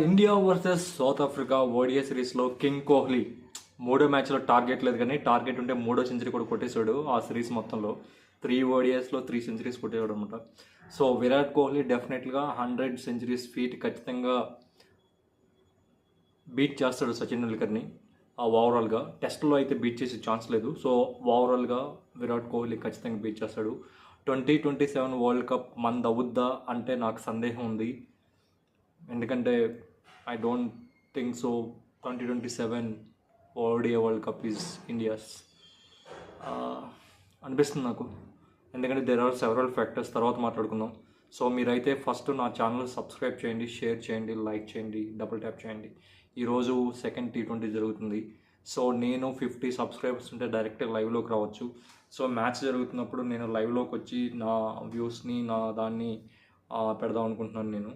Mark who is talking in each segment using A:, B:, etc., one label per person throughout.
A: India versus south Africa ODI సిరీస్లో king Kohli మూడో మ్యాచ్లో టార్గెట్ లేదు, కానీ టార్గెట్ ఉంటే మూడో సెంచరీ కూడా కొట్టేశాడు. ఆ సిరీస్ మొత్తంలో 3 ఓడిఐస్లో 3 సెంచరీస్ కొట్టేవాడు అనమాట. సో విరాట్ కోహ్లీ డెఫినెట్గా 100 సెంచరీస్ ఫీట్ ఖచ్చితంగా బీట్ చేస్తాడు సచిన్ టెండూల్కర్ని. ఓవరాల్గా టెస్ట్లో అయితే బీట్ చేసే ఛాన్స్ లేదు. సో ఓవరాల్గా విరాట్ కోహ్లీ ఖచ్చితంగా బీట్ చేస్తాడు. 2027 వరల్డ్ కప్ మనది అవుద్దా అంటే నాకు సందేహం ఉంది. ఎందుకంటే I don't think so 2027 ODI world cup is India's అనిపిస్తుంది నాకు. ఎందుకంటే దేర్ ఆర్ సెవరల్ ఫ్యాక్టర్స్, తర్వాత మాట్లాడుకుందాం. సో మీరైతే ఫస్ట్ నా ఛానల్ సబ్స్క్రైబ్ చేయండి, షేర్ చేయండి, లైక్ చేయండి, డబుల్ ట్యాప్ చేయండి. ఈరోజు సెకండ్ T20 జరుగుతుంది. సో నేను 50 సబ్స్క్రైబర్స్ ఉంటే డైరెక్ట్గా లైవ్లోకి రావచ్చు. సో మ్యాచ్ జరుగుతున్నప్పుడు నేను లైవ్లోకి వచ్చి నా వ్యూస్ని నా దాన్ని పెడదాం అనుకుంటున్నాను నేను.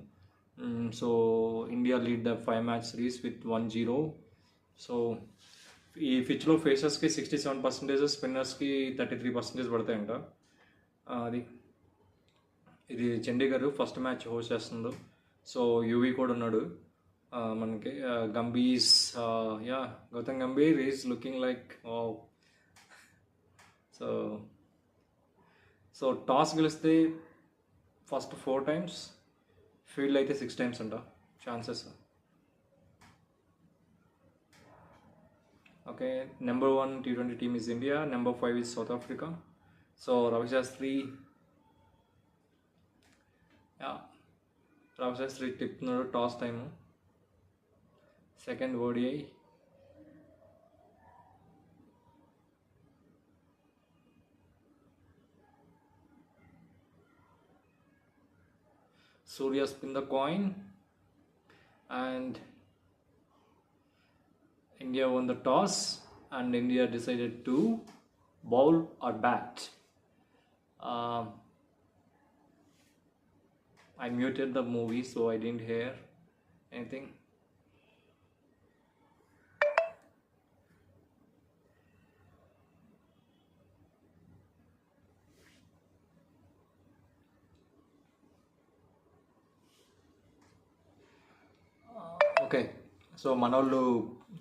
A: So India lead the 5-match series with 1-0. So ఈ పిచ్లో ఫేసర్స్కి 67%, స్పిన్నర్స్కి 33% పడతాయంట. అది ఇది చండీగఢ్ ఫస్ట్ మ్యాచ్ హోస్ట్ చేస్తుందో. సో యూవీ కూడా ఉన్నాడు మనకి. Gambhir Gautam Gambhir is looking like so toss గెలిస్తే ఫస్ట్ 4 times, ఫీల్డ్ అయితే 6 times అంట chances. Okay, number 1 T20 team is India, number 5 is south Africa. So Ravi Shastri తిప్పుతున్నాడు toss time. Second ODI. Surya spin the coin and India won the toss and India decided to bowl or bat. I muted the movie so I didn't hear anything. Okay, so మన వాళ్ళు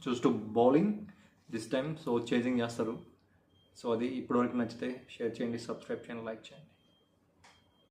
A: choose to bowling this time. So chasing చేస్తారు. So అది ఇప్పటివరకు నచ్చితే share చేయండి, subscribe చేయండి, like చేయండి.